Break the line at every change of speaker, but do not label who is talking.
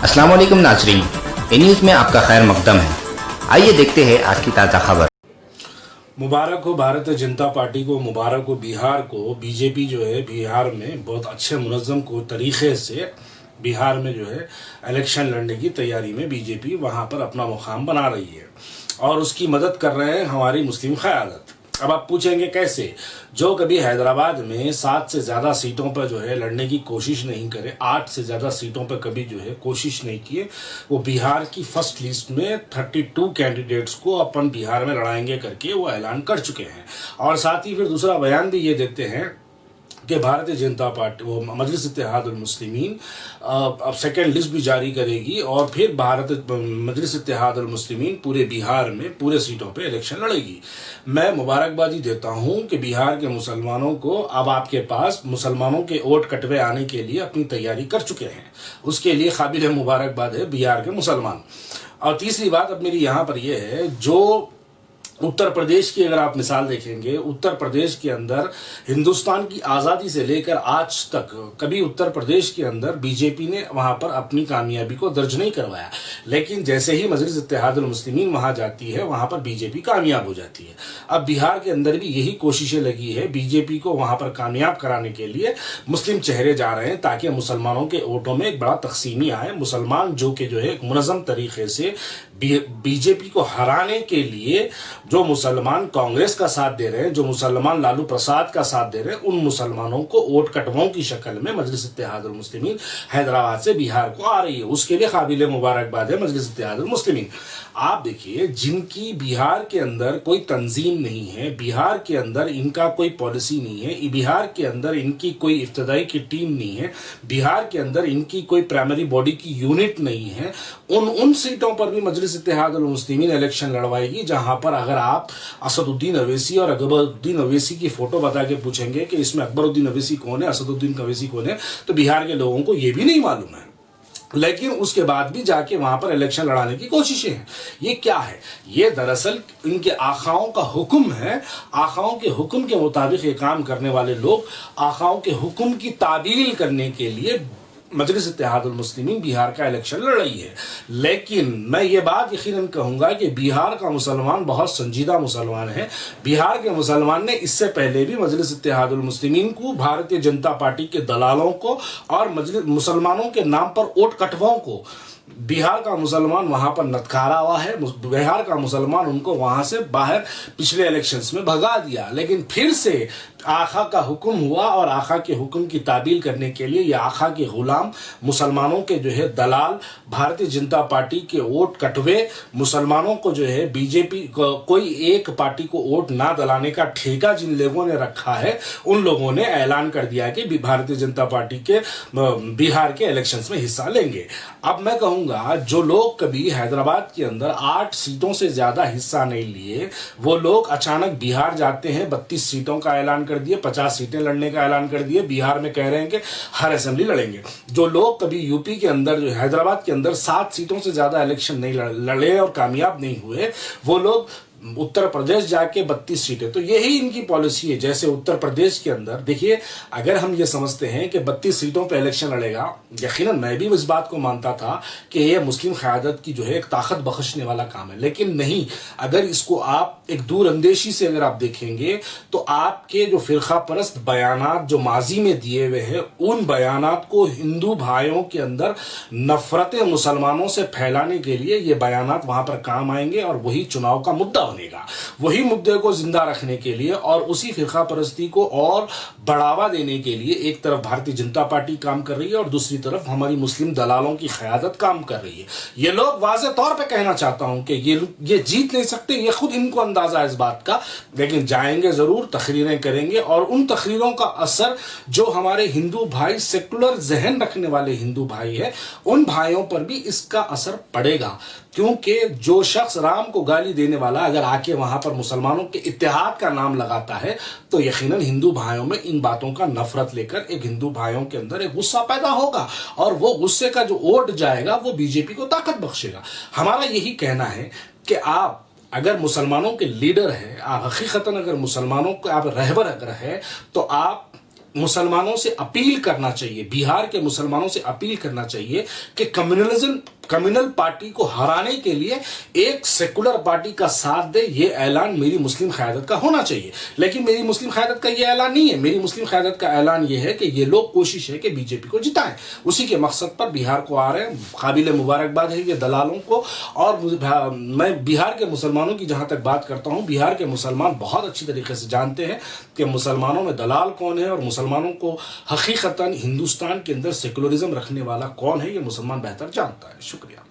अस्सलाम वालेकुम नाजरीन, ए न्यूज़ में आपका खैर मकदम है। आइए देखते हैं आज की ताज़ा खबर।
मुबारक हो भारतीय जनता पार्टी को, मुबारक हो बिहार को। बीजेपी जो है बिहार में बहुत अच्छे मुनज़्ज़म को तरीक़े से बिहार में जो है इलेक्शन लड़ने की तैयारी में बीजेपी वहाँ पर अपना मुकाम बना रही है और उसकी मदद कर रहे हैं हमारी मुस्लिम क़यादत। अब आप पूछेंगे कैसे? जो कभी हैदराबाद में 7 से ज़्यादा सीटों पर जो है लड़ने की कोशिश नहीं करे, 8 से ज़्यादा सीटों पर कभी जो है कोशिश नहीं किए, वो बिहार की फर्स्ट लिस्ट में 32 कैंडिडेट्स को अपन बिहार में लड़ाएंगे करके वो ऐलान कर चुके हैं। और साथ ही फिर दूसरा बयान भी ये देते हैं कि भारतीय जनता पार्टी वो मजलिस इत्तेहादुल मुस्लिमीन अब सेकेंड लिस्ट भी जारी करेगी और फिर मजलिस इत्तेहादुल मुस्लिमीन पूरे बिहार में पूरे सीटों पे इलेक्शन लड़ेगी। मैं मुबारकबादी देता हूं कि बिहार के मुसलमानों को अब आपके पास मुसलमानों के वोट कटवे आने के लिए अपनी तैयारी कर चुके हैं, उसके लिए काबिल मुबारकबाद है बिहार के मुसलमान। और तीसरी बात अब मेरी यहाँ पर यह है, जो उत्तर प्रदेश की अगर आप मिसाल देखेंगे, उत्तर प्रदेश के अंदर हिंदुस्तान की आज़ादी से लेकर आज तक कभी उत्तर प्रदेश के अंदर बीजेपी ने वहाँ पर अपनी कामयाबी को दर्ज नहीं करवाया, लेकिन जैसे ही मजलिस इत्तेहादुल मुस्लिमीन वहाँ जाती है वहाँ पर बीजेपी कामयाब हो जाती है। अब बिहार के अंदर भी यही कोशिशें लगी है बीजेपी को वहाँ पर कामयाब कराने के लिए। मुस्लिम चेहरे जा रहे हैं ताकि मुसलमानों के वोटों में एक बड़ा तकसीमी आए। मुसलमान जो कि जो है एक मुनज़्ज़म तरीके से बीजेपी को हराने के लिए जो मुसलमान कांग्रेस का साथ दे रहे हैं, जो मुसलमान लालू प्रसाद का साथ दे रहे हैं, उन मुसलमानों को वोट कटवाओं की शक्ल में मजलिस इत्तेहादुल मुस्लिमीन हैदराबाद से बिहार को आ रही है। उसके लिए काबिल मुबारकबाद है मजलिस इत्तेहादुल मुस्लिमीन। आप देखिए, जिनकी बिहार के अंदर कोई तंजीम नहीं है, बिहार के अंदर इनका कोई पॉलिसी नहीं है, बिहार के अंदर इनकी कोई इब्तदाई की टीम नहीं है, बिहार के अंदर इनकी कोई प्राइमरी बॉडी की यूनिट नहीं है, उन सीटों पर भी मजलिस इत्तेहादुल मुस्लिमीन इलेक्शन लड़वाएगी, जहां पर अगर आप असदुद्दीन अवैसी और अकबरुद्दीन अवैसी की फोटो बता के पूछेंगे कि इसमें अकबरुद्दीन अवैसी कौन है, असदुद्दीन अवैसी कौन है, तो बिहार के लोगों को यह भी नहीं मालूम है। लेकिन उसके बाद भी जाके वहां पर इलेक्शन लड़ाने की कोशिशें हैं। ये क्या है? ये दरअसल इनके आखाओं का हुक्म है। आखाओं के हुक्म के मुताबिक ये काम करने वाले लोग आखाओं के हुक्म की ताबील करने के लिए मजलिस इत्तेहादुल मुस्लिमीन बिहार का इलेक्शन लड़ रही है। लेकिन मैं ये बात यकीनन कहूंगा कि बिहार का मुसलमान बहुत संजीदा मुसलमान है। बिहार के मुसलमान ने इससे पहले भी मजलिस इत्तेहादुल मुस्लिमीन को, भारतीय जनता पार्टी के दलालों को और मजलिस मुसलमानों के नाम पर वोट कटवाओं को बिहार का मुसलमान वहां पर नत्कारा हुआ है। बिहार का मुसलमान उनको वहां से बाहर पिछले इलेक्शंस में भगा दिया, लेकिन फिर से आखा का हुक्म हुआ और आखा के हुक्म की ताबील करने के लिए ये आखा के गुलाम मुसलमानों के जो है दलाल, भारतीय जनता पार्टी के वोट कटवे, मुसलमानों को जो है बीजेपी कोई एक पार्टी को वोट ना दिलाने का ठेका जिन लोगों ने रखा है, उन लोगों ने ऐलान कर दिया कि भारतीय जनता पार्टी के बिहार के इलेक्शंस में हिस्सा लेंगे। अब मैं कहूंगा, जो लोग कभी हैदराबाद के अंदर 8 सीटों से ज्यादा हिस्सा नहीं लिए, वो लोग अचानक बिहार जाते हैं, 32 सीटों का ऐलान कर दिए, 50 सीटें लड़ने का ऐलान कर दिए, बिहार में कह रहे हैं कि हर असेंबली लड़ेंगे। जो लोग कभी यूपी के अंदर, जो हैदराबाद के अंदर 7 सीटों से ज्यादा इलेक्शन नहीं लड़े और कामयाब नहीं हुए, वो लोग उत्तर प्रदेश जाके 32 सीटें, तो यही इनकी पॉलिसी है। जैसे उत्तर प्रदेश के अंदर देखिए, अगर हम ये समझते हैं कि 32 सीटों पे इलेक्शन लड़ेगा, यकीनन मैं भी इस बात को मानता था कि ये मुस्लिम क़यादत की जो है एक ताकत बख्शने वाला काम है, लेकिन नहीं। अगर इसको आप एक दूर अंदेशी से अगर आप देखेंगे तो आपके जो फिरका परस्त बयानात जो माजी में दिए हुए हैं, उन बयानात को हिंदू भाइयों के अंदर नफरतें मुसलमानों से फैलाने के लिए ये बयानात वहां पर काम आएंगे और वही चुनाव का मुद्दा बनेगा। वही मुद्दे को जिंदा रखने के लिए और उसी फिरका परस्ती को और बढ़ावा देने के लिए एक तरफ भारतीय जनता पार्टी काम कर रही है और दूसरी तरफ हमारी मुस्लिम दलालों की क़यादत काम कर रही है। ये लोग वाज़ेह तौर पे कहना चाहता हूं कि ये जीत नहीं सकते, ये खुद इनको अंदाजा है इस बात का, लेकिन जाएंगे जरूर, तकरीरें करेंगे और उन तकरीरों का असर जो हमारे हिंदू भाई, सेकुलर जहन रखने वाले हिंदू भाई है, उन भाइयों पर भी इसका असर पड़ेगा। क्योंकि जो शख्स राम को गाली देने वाला अगर आके वहां पर मुसलमानों के इत्तेहाद का नाम लगाता है, तो यकीनन हिंदू भाइयों में इन बातों का नफरत लेकर एक हिंदू भाइयों के अंदर एक गुस्सा पैदा होगा और वो गुस्से का जो वोट जाएगा वो बीजेपी को ताकत बख्शेगा। हमारा यही कहना है कि आप अगर मुसलमानों के लीडर हैं, आप हकीकतन अगर मुसलमानों को आप रहबर अगर है, तो आप مسلمانوں سے اپیل کرنا چاہیے، بہار کے مسلمانوں سے اپیل کرنا چاہیے کہ کمیونل پارٹی کو ہرانے کے لیے ایک سیکولر پارٹی کا ساتھ دے. یہ اعلان میری مسلم قیادت کا ہونا چاہیے، لیکن میری مسلم قیادت کا یہ اعلان نہیں ہے. میری مسلم قیادت کا اعلان یہ ہے کہ یہ لوگ کوشش ہے کہ بی جے پی کو جتائیں. اسی کے مقصد پر بہار کو آ رہے ہیں. قابل مبارکباد ہے یہ دلالوں کو. اور میں بہار کے مسلمانوں کی جہاں تک بات کرتا ہوں، بہار کے مسلمان بہت اچھی طریقے سے جانتے ہیں کہ مسلمانوں میں دلال کون ہے اور مسلمانوں کو حقیقتاً ہندوستان کے اندر سیکولرزم رکھنے والا کون ہے. یہ مسلمان بہتر جانتا ہے. شکریہ.